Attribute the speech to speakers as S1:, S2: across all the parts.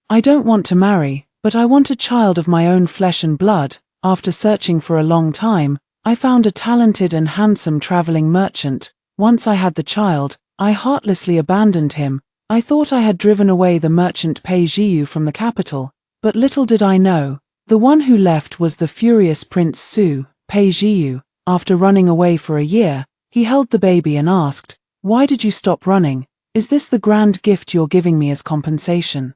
S1: I don't want to marry, but I want a child of my own flesh and blood. After searching for a long time, I found a talented and handsome traveling merchant. Once I had the child, I heartlessly abandoned him. I thought I had driven away the merchant Pei Jiu from the capital, but little did I know, the one who left was the furious Prince Su, Pei Jiu. After running away for a year, he held the baby and asked, "Why did you stop running? Is this the grand gift you're giving me as compensation?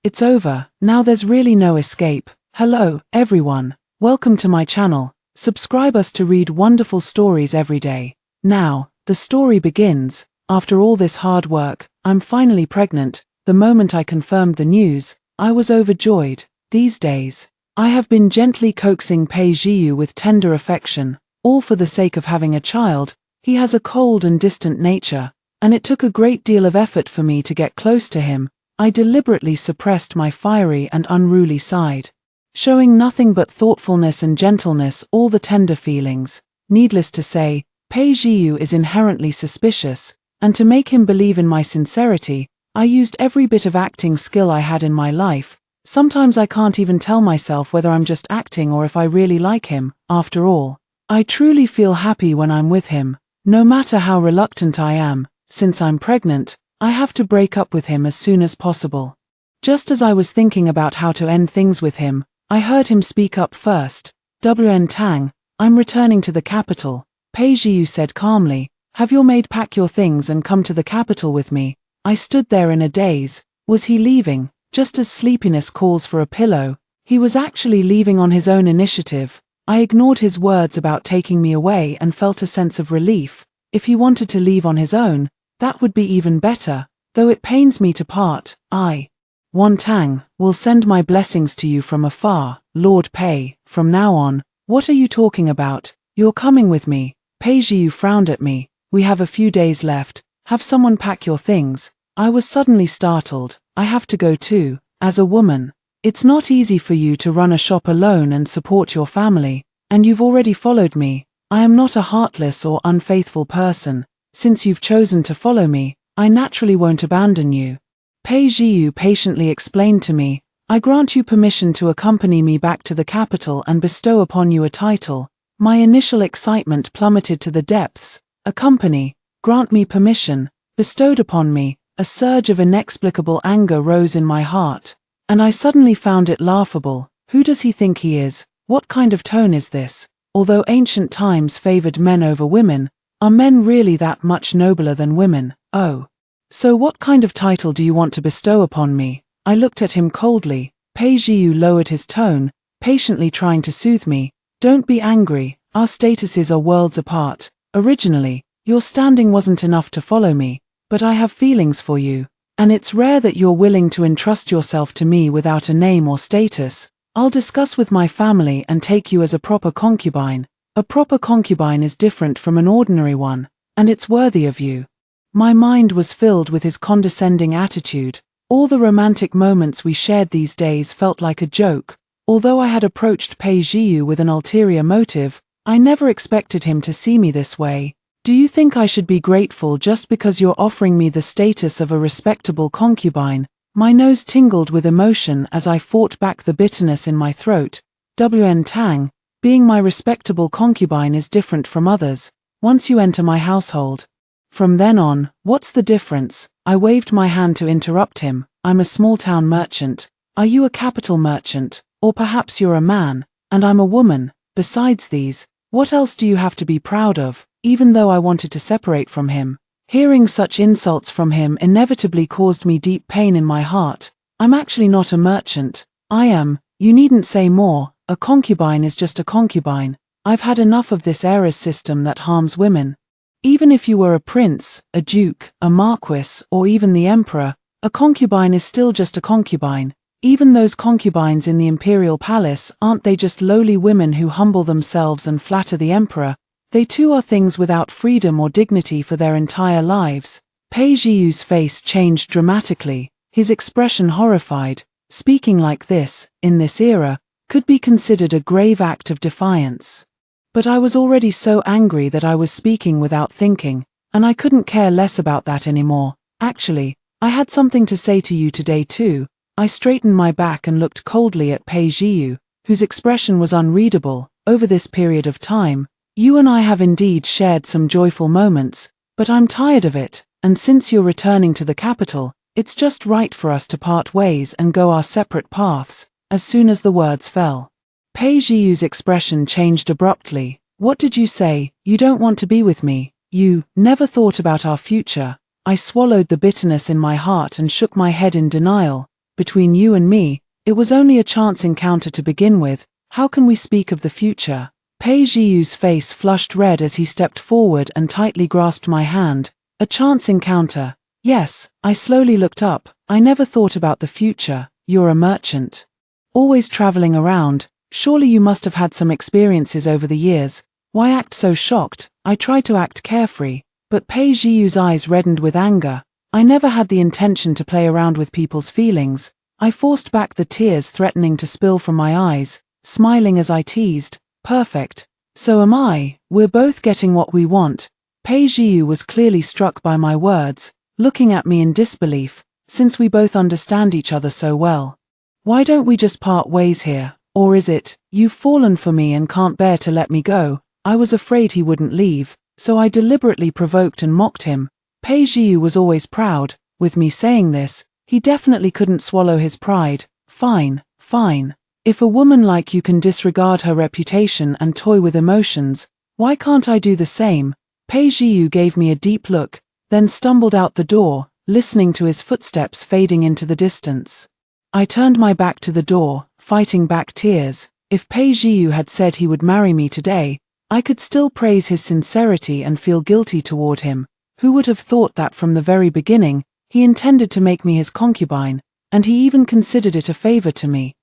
S1: It's over, now there's really no escape." Hello, everyone. Welcome to my channel. Subscribe us to read wonderful stories every day. Now, the story begins. After all this hard work, I'm finally pregnant. The moment I confirmed the news, I was overjoyed. These days, I have been gently coaxing Pei Jiu with tender affection, all for the sake of having a child. He has a cold and distant nature, and it took a great deal of effort for me to get close to him. I deliberately suppressed my fiery and unruly side, showing nothing but thoughtfulness and gentleness, all the tender feelings. Needless to say, Pei Jiu is inherently suspicious, and to make him believe in my sincerity, I used every bit of acting skill I had in my life. Sometimes I can't even tell myself whether I'm just acting or if I really like him. After all, I truly feel happy when I'm with him, no matter how reluctant I am. Since I'm pregnant, I have to break up with him as soon as possible. Just as I was thinking about how to end things with him, I heard him speak up first. "WN Tang, I'm returning to the capital," Pei Jiu said calmly. "Have your maid pack your things and come to the capital with me." I stood there in a daze. Was he leaving, just as sleepiness calls for a pillow? He was actually leaving on his own initiative. I ignored his words about taking me away and felt a sense of relief. If he wanted to leave on his own, that would be even better, though it pains me to part. I, Wan Tang, will send my blessings to you from afar, Lord Pei. From now on, what are you talking about? You're coming with me. Pei Jiu frowned at me. "We have a few days left. Have someone pack your things." I was suddenly startled. I have to go too. As a woman, it's not easy for you to run a shop alone and support your family, and you've already followed me. I am not a heartless or unfaithful person. Since you've chosen to follow me, I naturally won't abandon you. Pei Jiu patiently explained to me, "I grant you permission to accompany me back to the capital and bestow upon you a title." My initial excitement plummeted to the depths. A company, grant me permission, bestowed upon me. A surge of inexplicable anger rose in my heart, and I suddenly found it laughable. Who does he think he is? What kind of tone is this? Although ancient times favored men over women, are men really that much nobler than women? Oh. So what kind of title do you want to bestow upon me? I looked at him coldly. Pei Jiu lowered his tone, patiently trying to soothe me. "Don't be angry, our statuses are worlds apart. Originally, your standing wasn't enough to follow me, but I have feelings for you, and it's rare that you're willing to entrust yourself to me without a name or status. I'll discuss with my family and take you as a proper concubine. A proper concubine is different from an ordinary one, and it's worthy of you." My mind was filled with his condescending attitude. All the romantic moments we shared these days felt like a joke. Although I had approached Pei Jiu with an ulterior motive, I never expected him to see me this way. "Do you think I should be grateful just because you're offering me the status of a respectable concubine?" My nose tingled with emotion as I fought back the bitterness in my throat. "WN Tang, being my respectable concubine is different from others. Once you enter my household, from then on, what's the difference?" I waved my hand to interrupt him. "I'm a small-town merchant. Are you a capital merchant? Or perhaps you're a man, and I'm a woman. Besides these, what else do you have to be proud of?" Even though I wanted to separate from him, hearing such insults from him inevitably caused me deep pain in my heart. "I'm actually not a merchant. I am, you needn't say more, a concubine is just a concubine. I've had enough of this heiress system that harms women. Even if you were a prince, a duke, a marquis, or even the emperor, a concubine is still just a concubine. Even those concubines in the imperial palace, aren't they just lowly women who humble themselves and flatter the emperor? They too are things without freedom or dignity for their entire lives." Pei Jiu's face changed dramatically, his expression horrified. Speaking like this, in this era, could be considered a grave act of defiance. But I was already so angry that I was speaking without thinking, and I couldn't care less about that anymore. "Actually, I had something to say to you today too. I straightened my back and looked coldly at Pei Jiu, whose expression was unreadable. Over this period of time, you and I have indeed shared some joyful moments, but I'm tired of it, and since you're returning to the capital, it's just right for us to part ways and go our separate paths. As soon as the words fell, Pei Jiu's expression changed abruptly. What did you say? You don't want to be with me? You never thought about our future? I swallowed the bitterness in my heart and shook my head in denial. Between you and me, it was only a chance encounter to begin with. How can we speak of the future? Pei Jiu's face flushed red as he stepped forward and tightly grasped my hand. A chance encounter? Yes. I slowly looked up. I never thought about the future. You're a merchant, always traveling around. Surely you must have had some experiences over the years. Why act so shocked? I tried to act carefree, but Pei Jiu's eyes reddened with anger. I never had the intention to play around with people's feelings. I forced back the tears threatening to spill from my eyes, smiling as I teased. Perfect. So am I. We're both getting what we want. Pei Jiu was clearly struck by my words, looking at me in disbelief. Since we both understand each other so well, why don't we just part ways here? Or is it, you've fallen for me and can't bear to let me go? I was afraid he wouldn't leave, so I deliberately provoked and mocked him. Pei Jiu was always proud. With me saying this, he definitely couldn't swallow his pride. Fine, fine. If a woman like you can disregard her reputation and toy with emotions, why can't I do the same? Pei Jiu gave me a deep look, then stumbled out the door, listening to his footsteps fading into the distance. I turned my back to the door, fighting back tears. If Pei Jiu had said he would marry me today, I could still praise his sincerity and feel guilty toward him. Who would have thought that from the very beginning, he intended to make me his concubine, and he even considered it a favor to me.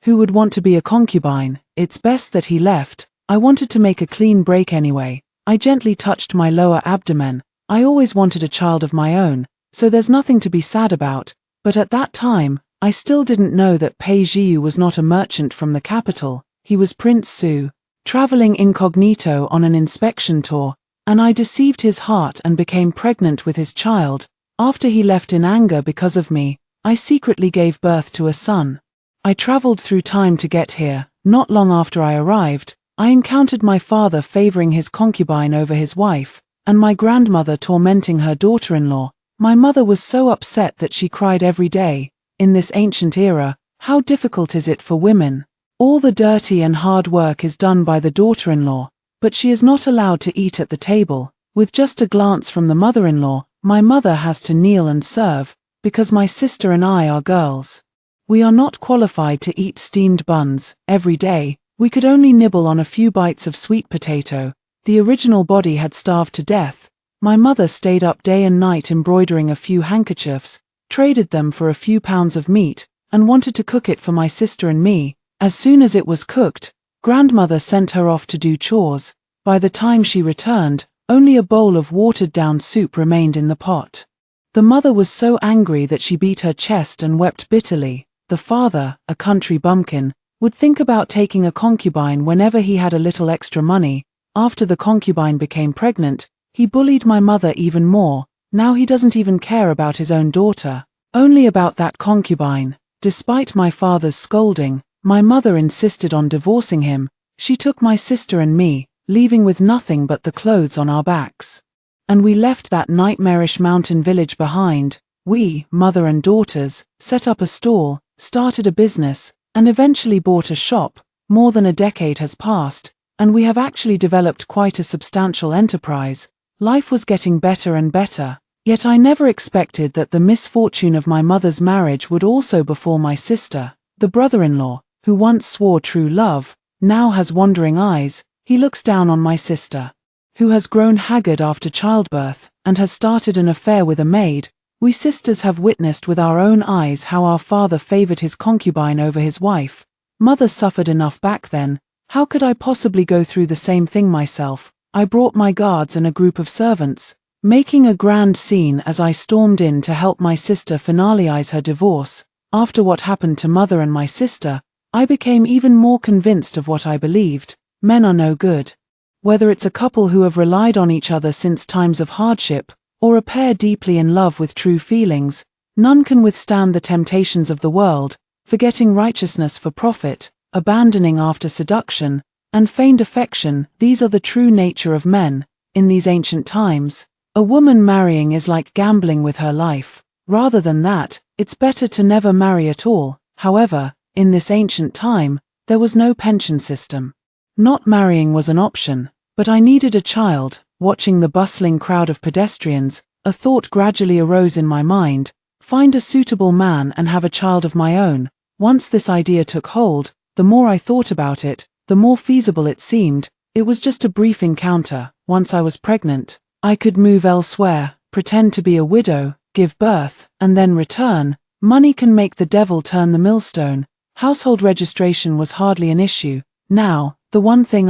S1: Who would want to be a concubine? It's best that he left. I wanted to make a clean break anyway. I gently touched my lower abdomen. I always wanted a child of my own, so there's nothing to be sad about. But at that time, I still didn't know that Pei Jiu was not a merchant from the capital. He was Prince Su, traveling incognito on an inspection tour, and I deceived his heart and became pregnant with his child. After he left in anger because of me, I secretly gave birth to a son. I traveled through time to get here. Not long after I arrived, I encountered my father favoring his concubine over his wife, and my grandmother tormenting her daughter-in-law. My mother was so upset that she cried every day. In this ancient era, how difficult is it for women? All the dirty and hard work is done by the daughter-in-law, but she is not allowed to eat at the table. With just a glance from the mother-in-law, my mother has to kneel and serve, because my sister and I are girls. We are not qualified to eat steamed buns every day. We could only nibble on a few bites of sweet potato. The original body had starved to death. My mother stayed up day and night embroidering a few handkerchiefs, traded them for a few pounds of meat, and wanted to cook it for my sister and me. As soon as it was cooked, grandmother sent her off to do chores. By the time she returned, only a bowl of watered-down soup remained in the pot. The mother was so angry that she beat her chest and wept bitterly. The father, a country bumpkin, would think about taking a concubine whenever he had a little extra money. After the concubine became pregnant, he bullied my mother even more. Now he doesn't even care about his own daughter, only about that concubine. Despite my father's scolding, my mother insisted on divorcing him. She took my sister and me, leaving with nothing but the clothes on our backs. And we left that nightmarish mountain village behind. We, mother and daughters, set up a stall, started a business, and eventually bought a shop. More than a decade has passed, and we have actually developed quite a substantial enterprise. Life was getting better and better, yet I never expected that the misfortune of my mother's marriage would also befall my sister. The brother-in-law, who once swore true love, now has wandering eyes. He looks down on my sister, who has grown haggard after childbirth, and has started an affair with a maid. We sisters have witnessed with our own eyes how our father favored his concubine over his wife. Mother suffered enough back then. How could I possibly go through the same thing myself? I brought my guards and a group of servants, making a grand scene as I stormed in to help my sister finalize her divorce. After what happened to mother and my sister, I became even more convinced of what I believed. Men are no good. Whether it's a couple who have relied on each other since times of hardship, or a pair deeply in love with true feelings, None can withstand the temptations of the world, forgetting righteousness for profit, abandoning after seduction, and feigned affection. These are the true nature of men. In these ancient times, a woman marrying is like gambling with her life. Rather than that, it's better to never marry at all. However, in this ancient time, there was no pension system. Not marrying was an option, but I needed a child. Watching the bustling crowd of pedestrians, a thought gradually arose in my mind: find a suitable man and have a child of my own. Once this idea took hold, the more I thought about it, the more feasible it seemed. It was just a brief encounter. Once I was pregnant, I could move elsewhere, pretend to be a widow, give birth, and then return. Money can make the devil turn the millstone. Household registration was hardly an issue. Now, the one thing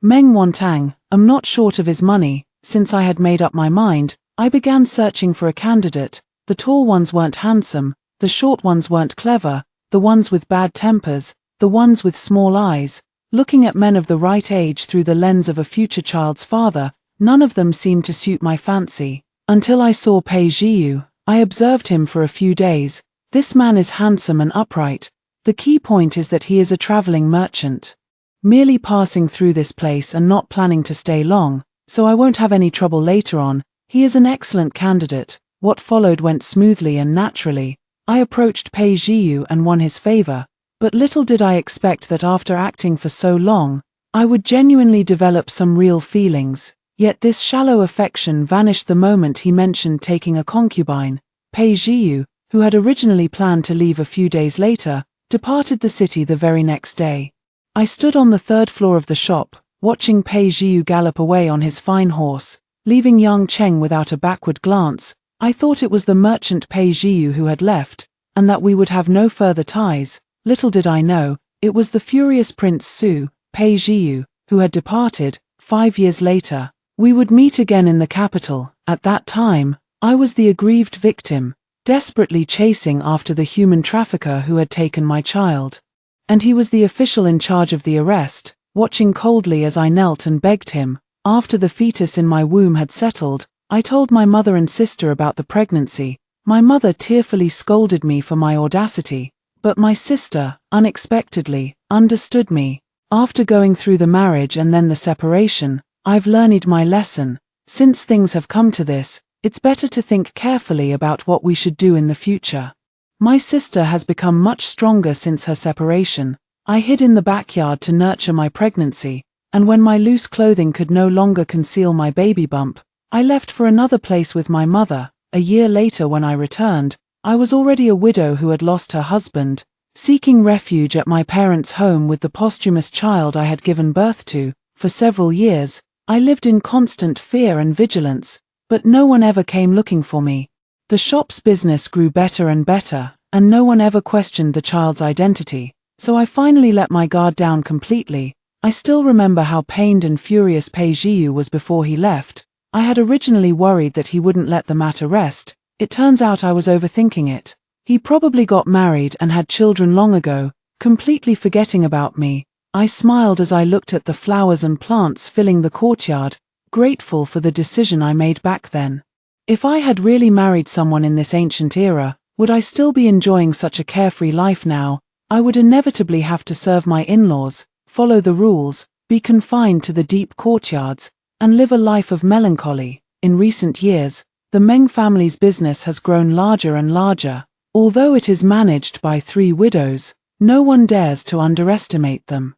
S1: Meng Wantang, am not short of his money. Since I had made up my mind, I began searching for a candidate. The tall ones weren't handsome, the short ones weren't clever, the ones with bad tempers, the ones with small eyes. Looking at men of the right age through the lens of a future child's father, none of them seemed to suit my fancy. Until I saw Pei Jiu. I observed him for a few days. This man is handsome and upright. The key point is that he is a traveling merchant, merely passing through this place and not planning to stay long, so I won't have any trouble later on. He is an excellent candidate. What followed went smoothly and naturally. I approached Pei Jiu and won his favor, but little did I expect that after acting for so long, I would genuinely develop some real feelings. Yet this shallow affection vanished the moment he mentioned taking a concubine. Pei Jiu, who had originally planned to leave a few days later, departed the city the very next day. I stood on the third floor of the shop, watching Pei Jiu gallop away on his fine horse, leaving Yang Cheng without a backward glance. I thought it was the merchant Pei Jiu who had left, and that we would have no further ties. Little did I know, it was the furious Prince Su, Pei Jiu, who had departed. 5 years later, we would meet again in the capital. At that time, I was the aggrieved victim, desperately chasing after the human trafficker who had taken my child. And he was the official in charge of the arrest, watching coldly as I knelt and begged him. After the fetus in my womb had settled, I told my mother and sister about the pregnancy. My mother tearfully scolded me for my audacity, but my sister, unexpectedly, understood me. After going through the marriage and then the separation, I've learned my lesson. Since things have come to this, it's better to think carefully about what we should do in the future. My sister has become much stronger since her separation. I hid in the backyard to nurture my pregnancy, and when my loose clothing could no longer conceal my baby bump, I left for another place with my mother. A year later when I returned, I was already a widow who had lost her husband, seeking refuge at my parents' home with the posthumous child I had given birth to. For several years, I lived in constant fear and vigilance, but no one ever came looking for me. The shop's business grew better and better, and no one ever questioned the child's identity, so I finally let my guard down completely. I still remember how pained and furious Pei Jiu was before he left. I had originally worried that he wouldn't let the matter rest. It turns out I was overthinking it. He probably got married and had children long ago, completely forgetting about me. I smiled as I looked at the flowers and plants filling the courtyard, grateful for the decision I made back then. If I had really married someone in this ancient era, would I still be enjoying such a carefree life now? I would inevitably have to serve my in-laws, follow the rules, be confined to the deep courtyards, and live a life of melancholy. In recent years, the Meng family's business has grown larger and larger. Although it is managed by 3 widows, no one dares to underestimate them.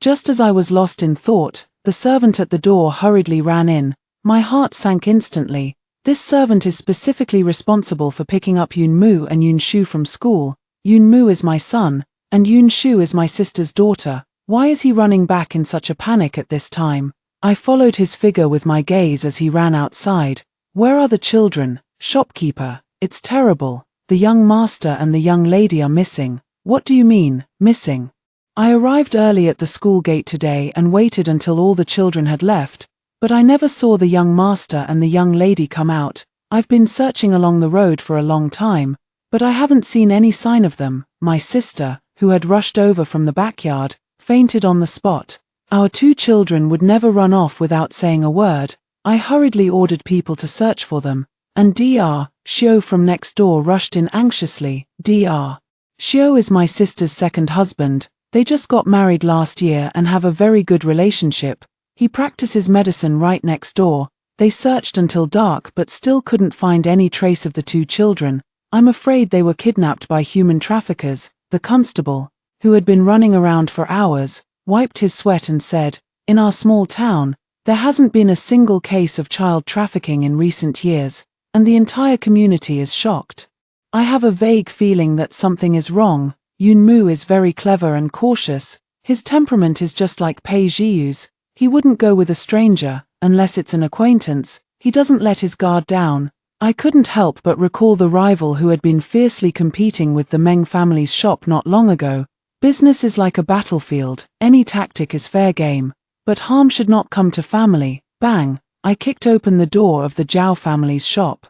S1: Just as I was lost in thought, the servant at the door hurriedly ran in. My heart sank instantly. This servant is specifically responsible for picking up Yun Mu and Yun Shu from school. Yun Mu is my son, and Yun Shu is my sister's daughter. Why is he running back in such a panic at this time? I followed his figure with my gaze as he ran outside. Where are the children? Shopkeeper, it's terrible. The young master and the young lady are missing. What do you mean, missing? I arrived early at the school gate today and waited until all the children had left, but I never saw the young master and the young lady come out. I've been searching along the road for a long time, but I haven't seen any sign of them. My sister, who had rushed over from the backyard, fainted on the spot. Our 2 children would never run off without saying a word. I hurriedly ordered people to search for them, and Dr. Xiao from next door rushed in anxiously. Dr. Xiao is my sister's second husband. They just got married last year and have a very good relationship. He practices medicine right next door. They searched until dark but still couldn't find any trace of the two children. I'm afraid they were kidnapped by human traffickers. The constable, who had been running around for hours, wiped his sweat and said, "In our small town, there hasn't been a single case of child trafficking in recent years, and the entire community is shocked. I have a vague feeling that something is wrong. Yunmu is very clever and cautious. His temperament is just like Pei Zhiyu's. He wouldn't go with a stranger, unless it's an acquaintance. He doesn't let his guard down." I couldn't help but recall the rival who had been fiercely competing with the Meng family's shop not long ago. Business is like a battlefield, any tactic is fair game. But harm should not come to family. Bang! I kicked open the door of the Zhao family's shop.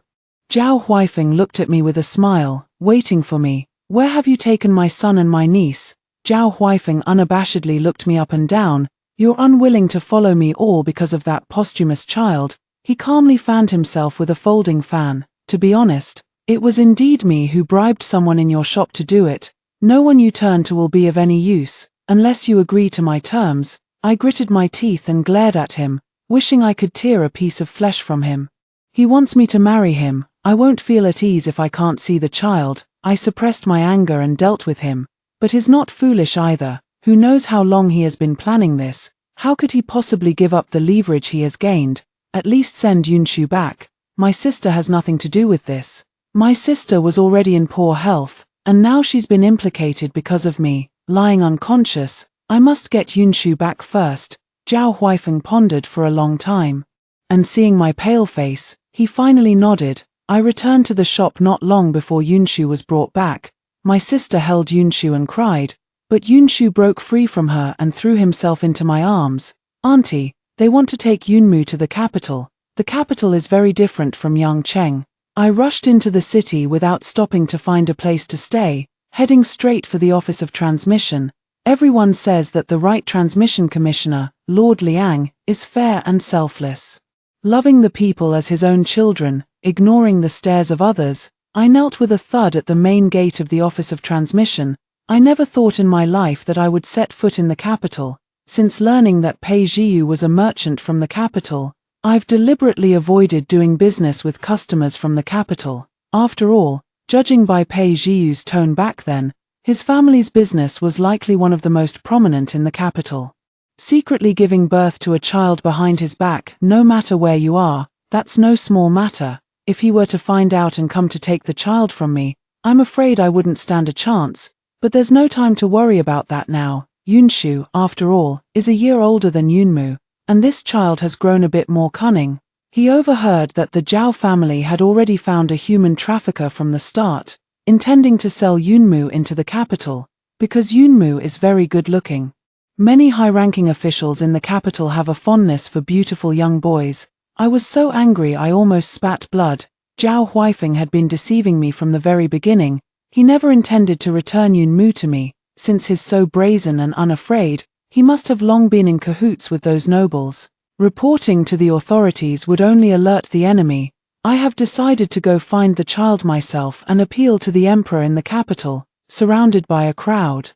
S1: Zhao Huifeng looked at me with a smile, waiting for me. "Where have you taken my son and my niece?" Zhao Huifeng unabashedly looked me up and down. "You're unwilling to follow me all because of that posthumous child." He calmly fanned himself with a folding fan. "To be honest, it was indeed me who bribed someone in your shop to do it. No one you turn to will be of any use, unless you agree to my terms." I gritted my teeth and glared at him, wishing I could tear a piece of flesh from him. "He wants me to marry him. I won't feel at ease if I can't see the child." I suppressed my anger and dealt with him. But he's not foolish either. Who knows how long he has been planning this? How could he possibly give up the leverage he has gained? At least send Yunshu back. My sister has nothing to do with this. My sister was already in poor health, and now she's been implicated because of me, lying unconscious. I must get Yunshu back first. Zhao Huifeng pondered for a long time. And seeing my pale face, he finally nodded. I returned to the shop not long before Yunshu was brought back. My sister held Yunshu and cried, but Yunshu broke free from her and threw himself into my arms. "Auntie, they want to take Yunmu to the capital. The capital is very different from Yangcheng." I rushed into the city without stopping to find a place to stay, heading straight for the Office of Transmission. Everyone says that the right transmission commissioner, Lord Liang, is fair and selfless, loving the people as his own children, ignoring the stares of others. I knelt with a thud at the main gate of the Office of Transmission. I never thought in my life that I would set foot in the capital. Since learning that Pei Zhiyu was a merchant from the capital, I've deliberately avoided doing business with customers from the capital. After all, judging by Pei Zhiyu's tone back then, his family's business was likely one of the most prominent in the capital. Secretly giving birth to a child behind his back, no matter where you are, that's no small matter. If he were to find out and come to take the child from me, I'm afraid I wouldn't stand a chance. But there's no time to worry about that now. Yunshu, after all, is a year older than Yunmu, and this child has grown a bit more cunning. He overheard that the Zhao family had already found a human trafficker from the start, intending to sell Yunmu into the capital, because Yunmu is very good-looking. Many high-ranking officials in the capital have a fondness for beautiful young boys. I was so angry I almost spat blood. Zhao Huifeng had been deceiving me from the very beginning. He never intended to return Yunmu to me. Since he's so brazen and unafraid, he must have long been in cahoots with those nobles. Reporting to the authorities would only alert the enemy. I have decided to go find the child myself and appeal to the emperor in the capital, surrounded by a crowd.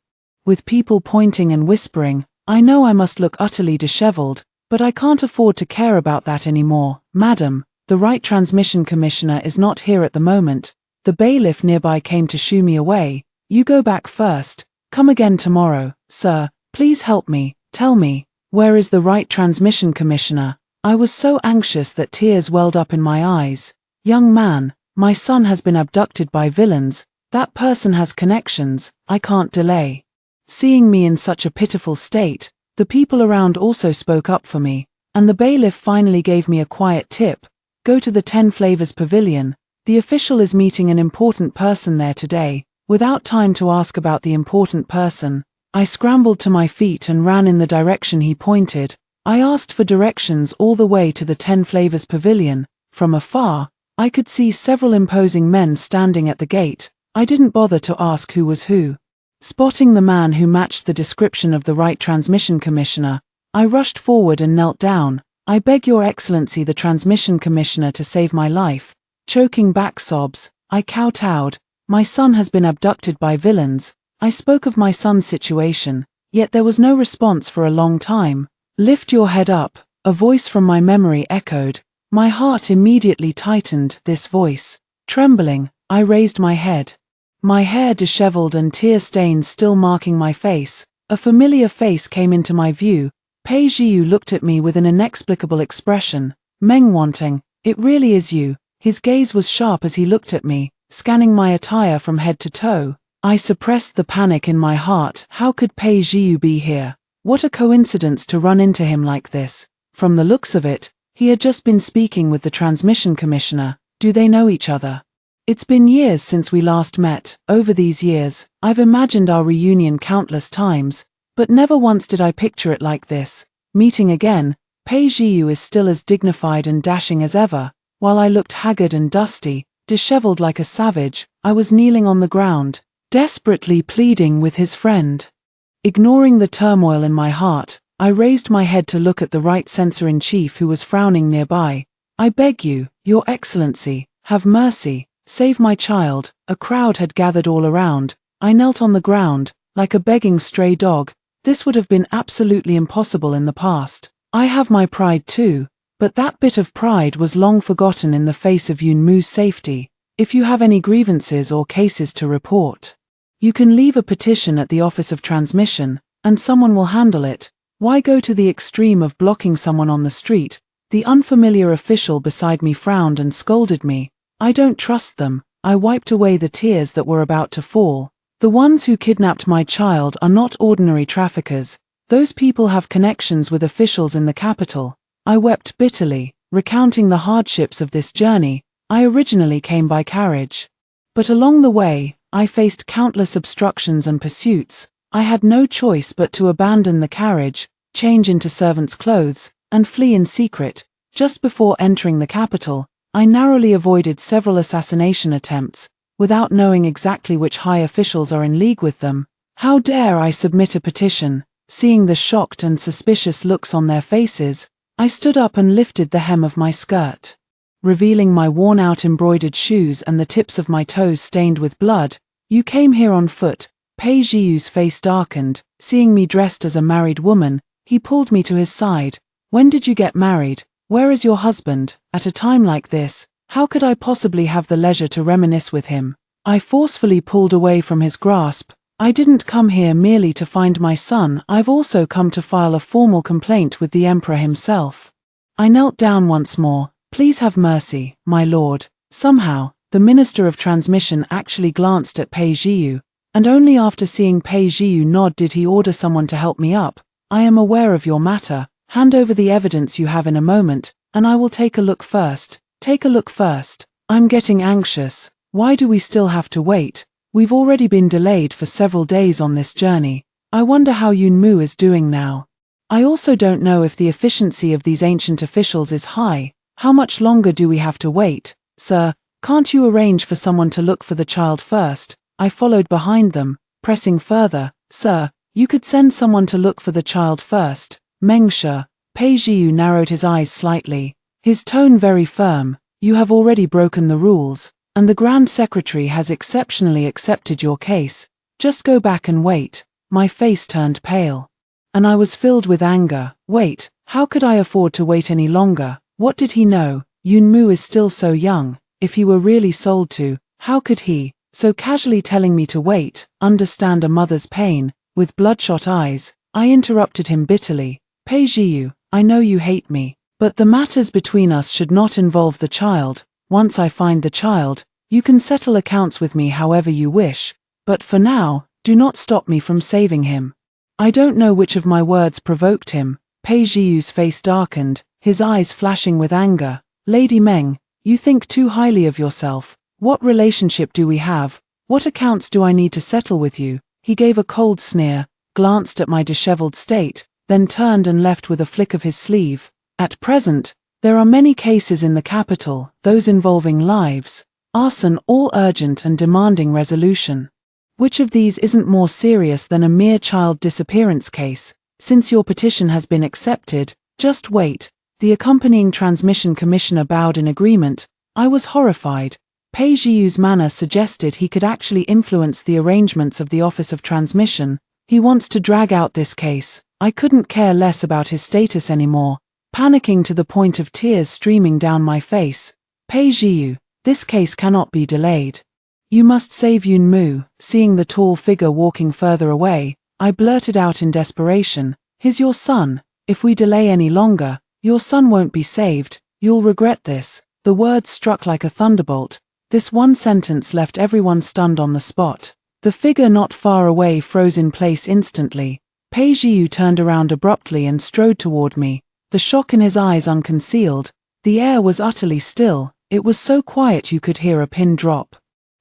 S1: With people pointing and whispering, I know I must look utterly disheveled, but I can't afford to care about that anymore. "Madam, the right transmission commissioner is not here at the moment." The bailiff nearby came to shoo me away. "You go back first. Come again tomorrow." "Sir, please help me. Tell me, where is the right transmission commissioner?" I was so anxious that tears welled up in my eyes. "Young man, my son has been abducted by villains. That person has connections. I can't delay." Seeing me in such a pitiful state, the people around also spoke up for me, and the bailiff finally gave me a quiet tip. "Go to the 10 Flavors Pavilion. The official is meeting an important person there today." Without time to ask about the important person, I scrambled to my feet and ran in the direction he pointed. I asked for directions all the way to the 10 Flavors Pavilion. From afar, I could see several imposing men standing at the gate. I didn't bother to ask who was who. Spotting the man who matched the description of the right transmission commissioner, I rushed forward and knelt down. "I beg your excellency the transmission commissioner to save my life. Choking back sobs, I kowtowed. My son has been abducted by villains. I spoke of my son's situation, yet there was no response for a long time. Lift your head up, a voice from my memory echoed. My heart immediately tightened. This voice. Trembling, I raised my head. My hair disheveled and tear stains still marking my face. A familiar face came into my view. Pei Jiu looked at me with an inexplicable expression. Meng Wanting, it really is you. His gaze was sharp as he looked at me, scanning my attire from head to toe. I suppressed the panic in my heart. How could Pei Jiu be here? What a coincidence to run into him like this. From the looks of it, he had just been speaking with the transmission commissioner. Do they know each other? It's been years since we last met. Over these years, I've imagined our reunion countless times, but never once did I picture it like this. Meeting again, Pei Jiu is still as dignified and dashing as ever, while I looked haggard and dusty, disheveled like a savage. I was kneeling on the ground, desperately pleading with his friend. Ignoring the turmoil in my heart, I raised my head to look at the right censor-in-chief who was frowning nearby. I beg you, Your Excellency, have mercy, save my child. A crowd had gathered all around. I knelt on the ground, like a begging stray dog. This would have been absolutely impossible in the past. I have my pride too, but that bit of pride was long forgotten in the face of Yunmu's safety. If you have any grievances or cases to report, you can leave a petition at the Office of Transmission, and someone will handle it. Why go to the extreme of blocking someone on the street? The unfamiliar official beside me frowned and scolded me. I don't trust them. I wiped away the tears that were about to fall. The ones who kidnapped my child are not ordinary traffickers. Those people have connections with officials in the capital. I wept bitterly, recounting the hardships of this journey. I originally came by carriage. But along the way, I faced countless obstructions and pursuits. I had no choice but to abandon the carriage, change into servant's clothes, and flee in secret. Just before entering the capital, I narrowly avoided several assassination attempts, without knowing exactly which high officials are in league with them. How dare I submit a petition? Seeing the shocked and suspicious looks on their faces, I stood up and lifted the hem of my skirt. Revealing my worn-out embroidered shoes and the tips of my toes stained with blood. You came here on foot. Pei Jiu's face darkened. Seeing me dressed as a married woman, he pulled me to his side. When did you get married? Where is your husband? At a time like this, how could I possibly have the leisure to reminisce with him? I forcefully pulled away from his grasp. I didn't come here merely to find my son. I've also come to file a formal complaint with the Emperor himself. I knelt down once more. Please have mercy, my lord. Somehow, the Minister of Transmission actually glanced at Pei Jiu, and only after seeing Pei Jiu nod did he order someone to help me up. I am aware of your matter. Hand over the evidence you have in a moment, and I will take a look first. Take a look first. I'm getting anxious. Why do we still have to wait? We've already been delayed for several days on this journey. I wonder how Yunmu is doing now. I also don't know if the efficiency of these ancient officials is high. How much longer do we have to wait? Sir, can't you arrange for someone to look for the child first? I followed behind them, pressing further. Sir, you could send someone to look for the child first. Mengshe. Pei Jiu narrowed his eyes slightly, his tone very firm. You have already broken the rules, and the Grand Secretary has exceptionally accepted your case. Just go back and wait. My face turned pale, and I was filled with anger. Wait, how could I afford to wait any longer? What did he know? Yunmu is still so young. If he were really sold to, how could he, so casually telling me to wait, understand a mother's pain? With bloodshot eyes, I interrupted him bitterly. Pei Jiu, I know you hate me, but the matters between us should not involve the child. Once I find the child, you can settle accounts with me however you wish, but for now, do not stop me from saving him. I don't know which of my words provoked him. Pei Jiu's face darkened, his eyes flashing with anger. Lady Meng, you think too highly of yourself. What relationship do we have? What accounts do I need to settle with you? He gave a cold sneer, glanced at my disheveled state, then turned and left with a flick of his sleeve. At present, there are many cases in the capital, those involving lives, arson, all urgent and demanding resolution. Which of these isn't more serious than a mere child disappearance case? Since your petition has been accepted, just wait. The accompanying transmission commissioner bowed in agreement. I was horrified. Pei Zhiyu's manner suggested he could actually influence the arrangements of the Office of Transmission. He wants to drag out this case. I couldn't care less about his status anymore, panicking to the point of tears streaming down my face. Pei Zhiyu, this case cannot be delayed. You must save Yunmu. Seeing the tall figure walking further away, I blurted out in desperation, "He's your son. If we delay any longer, your son won't be saved. You'll regret this." The words struck like a thunderbolt. This one sentence left everyone stunned on the spot. The figure not far away froze in place instantly. Pei Zhiyu turned around abruptly and strode toward me, the shock in his eyes unconcealed. The air was utterly still. It was so quiet you could hear a pin drop.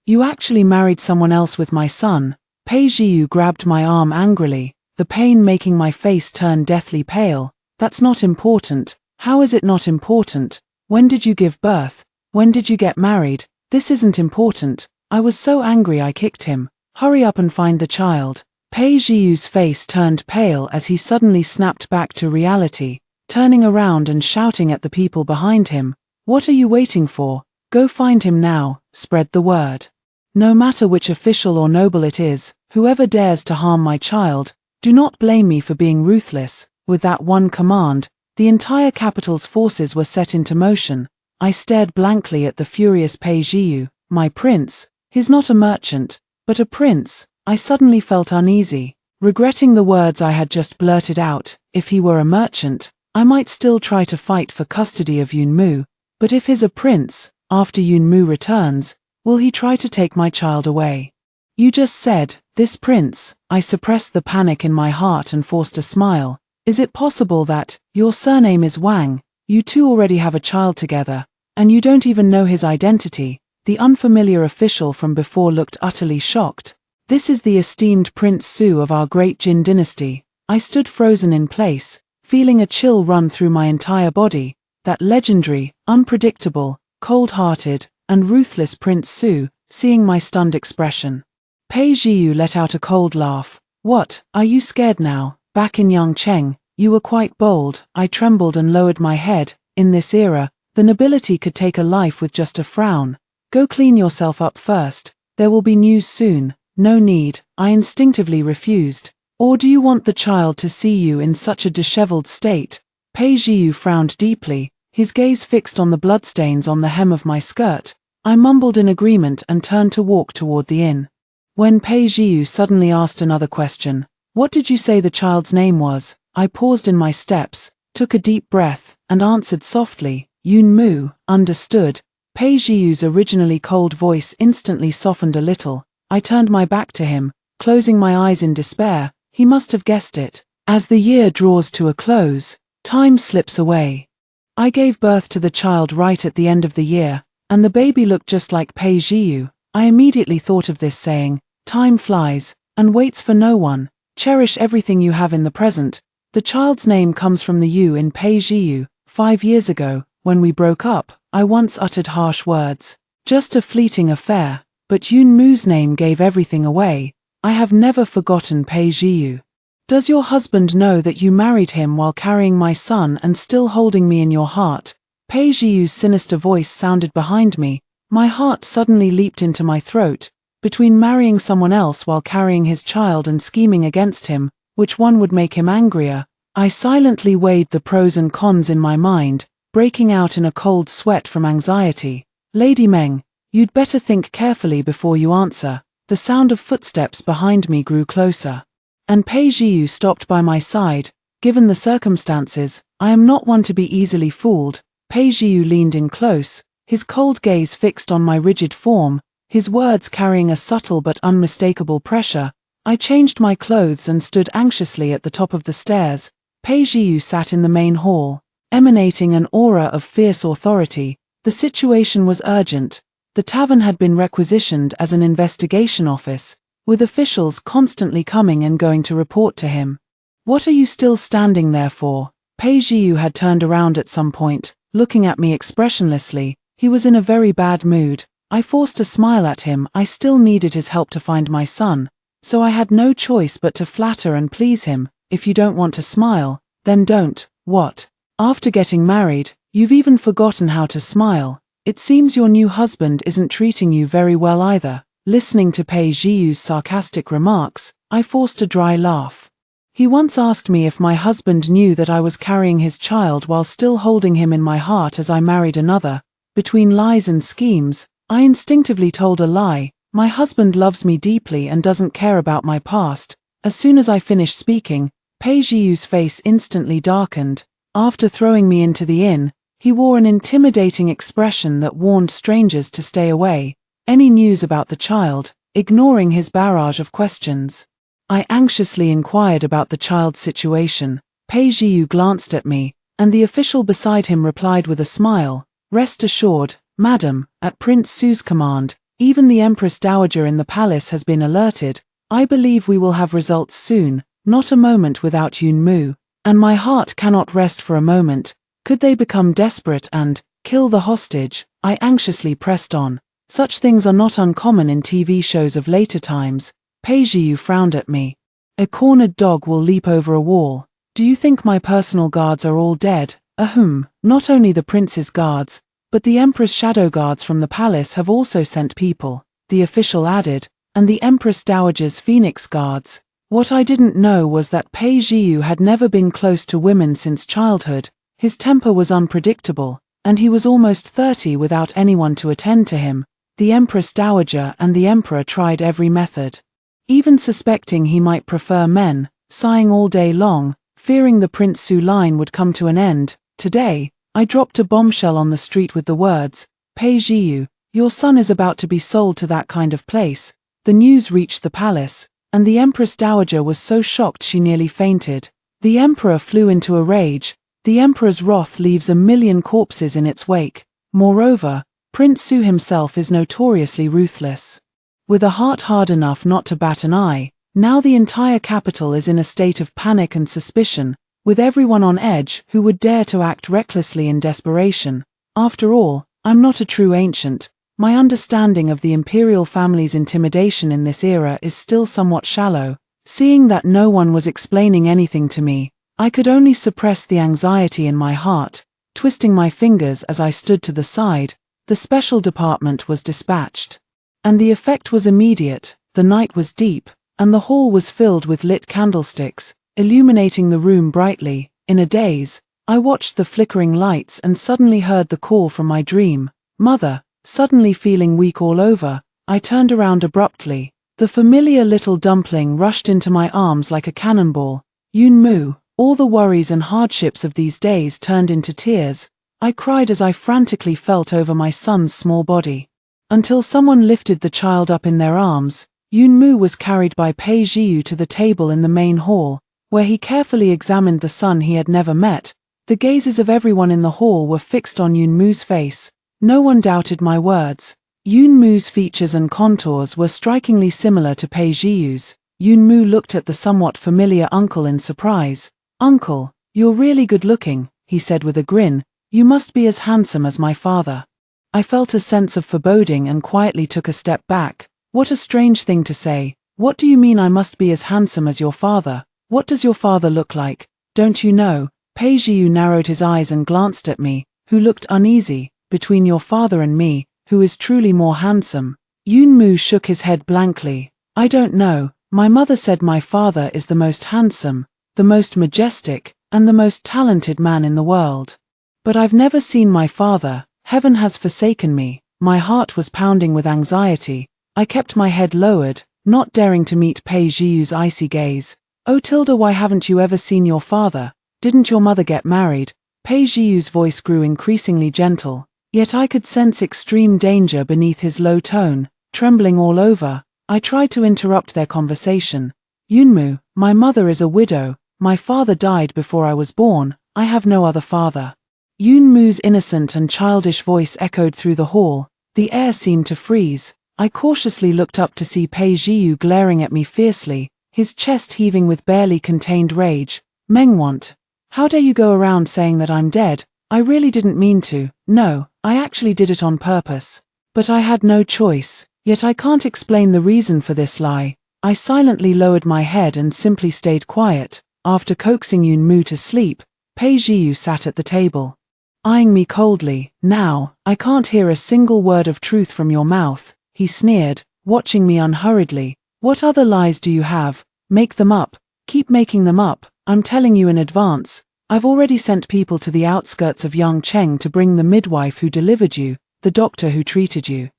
S1: "You actually married someone else with my son." Pei Zhiyu grabbed my arm angrily, the pain making my face turn deathly pale. "That's not important." "How is it not important? When did you give birth? When did you get married? This isn't important." I was so angry I kicked him. "Hurry up and find the child." Pei Zhiyu's face turned pale as he suddenly snapped back to reality, turning around and shouting at the people behind him. "What are you waiting for? Go find him now, spread the word. No matter which official or noble it is, whoever dares to harm my child, do not blame me for being ruthless." With that one command, the entire capital's forces were set into motion. I stared blankly at the furious Pei Zhiyu. My prince? He's not a merchant, but a prince. I suddenly felt uneasy, regretting the words I had just blurted out. If he were a merchant, I might still try to fight for custody of Yunmu, but if he's a prince, after Yunmu returns, will he try to take my child away? "You just said, this prince." I suppressed the panic in my heart and forced a smile. "Is it possible that your surname is Wang? You two already have a child together, and you don't even know his identity?" The unfamiliar official from before looked utterly shocked. "This is the esteemed Prince Su of our great Jin dynasty." I stood frozen in place, feeling a chill run through my entire body. That legendary, unpredictable, cold-hearted, and ruthless Prince Su, seeing my stunned expression. Pei Zhiyu let out a cold laugh. "What, are you scared now? Back in Yangcheng, you were quite bold." I trembled and lowered my head. In this era, the nobility could take a life with just a frown. "Go clean yourself up first. There will be news soon." "No need," I instinctively refused. "Or do you want the child to see you in such a disheveled state?" Pei Zhiyu frowned deeply, his gaze fixed on the bloodstains on the hem of my skirt. I mumbled in agreement and turned to walk toward the inn. When Pei Zhiyu suddenly asked another question, "What did you say the child's name was?" I paused in my steps, took a deep breath, and answered softly, "Yunmu." "Understood." Pei Zhiyu's originally cold voice instantly softened a little. I turned my back to him, closing my eyes in despair. He must have guessed it. As the year draws to a close, time slips away. I gave birth to the child right at the end of the year, and the baby looked just like Pei Zhiyu. I immediately thought of this saying, "Time flies, and waits for no one. Cherish everything you have in the present." The child's name comes from the "you" in Pei Zhiyu. 5 years ago, when we broke up, I once uttered harsh words. Just a fleeting affair. But Yunmu's name gave everything away. I have never forgotten Pei Zhiyu. "Does your husband know that you married him while carrying my son and still holding me in your heart?" Pei Zhiyu's sinister voice sounded behind me. My heart suddenly leaped into my throat. Between marrying someone else while carrying his child and scheming against him, which one would make him angrier? I silently weighed the pros and cons in my mind, breaking out in a cold sweat from anxiety. "Lady Meng, you'd better think carefully before you answer." The sound of footsteps behind me grew closer, and Pei Zhiyu stopped by my side. "Given the circumstances, I am not one to be easily fooled." Pei Zhiyu leaned in close, his cold gaze fixed on my rigid form, his words carrying a subtle but unmistakable pressure. I changed my clothes and stood anxiously at the top of the stairs. Pei Zhiyu sat in the main hall, emanating an aura of fierce authority. The situation was urgent. The tavern had been requisitioned as an investigation office, with officials constantly coming and going to report to him. "What are you still standing there for?" Pei Zhiyu had turned around at some point, looking at me expressionlessly. He was in a very bad mood. I forced a smile at him. I still needed his help to find my son, so I had no choice but to flatter and please him. "If you don't want to smile, then don't." "What? After getting married, you've even forgotten how to smile?" It seems your new husband isn't treating you very well either. Listening to Pei Zhiyu's sarcastic remarks, I forced a dry laugh. He once asked me if my husband knew that I was carrying his child while still holding him in my heart as I married another. Between lies and schemes, I instinctively told a lie. My husband loves me deeply and doesn't care about my past. As soon as I finished speaking, Pei Zhiyu's face instantly darkened. After throwing me into the inn, he wore an intimidating expression that warned strangers to stay away. Any news about the child? Ignoring his barrage of questions, I anxiously inquired about the child's situation. Pei Zhiyu glanced at me, and the official beside him replied with a smile, "Rest assured, madam, at Prince Su's command, even the Empress Dowager in the palace has been alerted. I believe we will have results soon, not a moment without Yun Mu, and my heart cannot rest for a moment. Could they become desperate and kill the hostage?" I anxiously pressed on. Such things are not uncommon in TV shows of later times. Pei Zhiyu frowned at me. "A cornered dog will leap over a wall. Do you think my personal guards are all dead?" Ahem, not only the prince's guards, but the emperor's shadow guards from the palace have also sent people, the official added, and the Empress Dowager's Phoenix guards. What I didn't know was that Pei Zhiyu had never been close to women since childhood. His temper was unpredictable, and he was almost 30 without anyone to attend to him. The Empress Dowager and the Emperor tried every method, even suspecting he might prefer men, sighing all day long, fearing the Prince Su line would come to an end. Today, I dropped a bombshell on the street with the words, "Pei Zhiyu, your son is about to be sold to that kind of place." The news reached the palace, and the Empress Dowager was so shocked she nearly fainted. The Emperor flew into a rage. The Emperor's wrath leaves a million corpses in its wake. Moreover, Prince Su himself is notoriously ruthless. With a heart hard enough not to bat an eye, now the entire capital is in a state of panic and suspicion, with everyone on edge who would dare to act recklessly in desperation. After all, I'm not a true ancient. My understanding of the imperial family's intimidation in this era is still somewhat shallow. Seeing that no one was explaining anything to me, I could only suppress the anxiety in my heart. Twisting my fingers as I stood to the side, the special department was dispatched. And the effect was immediate. The night was deep, and the hall was filled with lit candlesticks, illuminating the room brightly. In a daze, I watched the flickering lights and suddenly heard the call from my dream. "Mother." Suddenly feeling weak all over, I turned around abruptly. The familiar little dumpling rushed into my arms like a cannonball. "Yun Mu." All the worries and hardships of these days turned into tears. I cried as I frantically felt over my son's small body, until someone lifted the child up in their arms. Yun Mu was carried by Pei Zhiyu to the table in the main hall, where he carefully examined the son he had never met. The gazes of everyone in the hall were fixed on Yun Mu's face. No one doubted my words. Yun Mu's features and contours were strikingly similar to Pei Zhiyu's. Yun Mu looked at the somewhat familiar uncle in surprise. "Uncle, you're really good looking," he said with a grin. "You must be as handsome as my father." I felt a sense of foreboding and quietly took a step back. What a strange thing to say. "What do you mean I must be as handsome as your father? What does your father look like? Don't you know?" Pei Zhiyu narrowed his eyes and glanced at me, who looked uneasy. "Between your father and me, who is truly more handsome?" Yun Mu shook his head blankly. "I don't know. My mother said my father is the most handsome, the most majestic, and the most talented man in the world. But I've never seen my father. Heaven has forsaken me." My heart was pounding with anxiety. I kept my head lowered, not daring to meet Pei Zhiyu's icy gaze. "Oh Tilda, why haven't you ever seen your father? Didn't your mother get married?" Pei Zhiyu's voice grew increasingly gentle, yet I could sense extreme danger beneath his low tone. Trembling all over, I tried to interrupt their conversation. "Yunmu, my mother is a widow. My father died before I was born. I have no other father." Yun Mu's innocent and childish voice echoed through the hall. The air seemed to freeze. I cautiously looked up to see Pei Zhiyu glaring at me fiercely, his chest heaving with barely contained rage. "Mengwant, how dare you go around saying that I'm dead? I really didn't mean to. No, I actually did it on purpose. But I had no choice. Yet I can't explain the reason for this lie." I silently lowered my head and simply stayed quiet. After coaxing Yun Mu to sleep, Pei Zhiyu sat at the table. eyeing me coldly. "Now, I can't hear a single word of truth from your mouth," he sneered, watching me unhurriedly. "What other lies do you have? Make them up. Keep making them up. I'm telling you in advance. I've already sent people to the outskirts of Yangcheng to bring the midwife who delivered you, the doctor who treated you,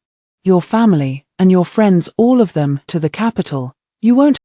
S1: your family, and your friends, all of them, to the capital. You won't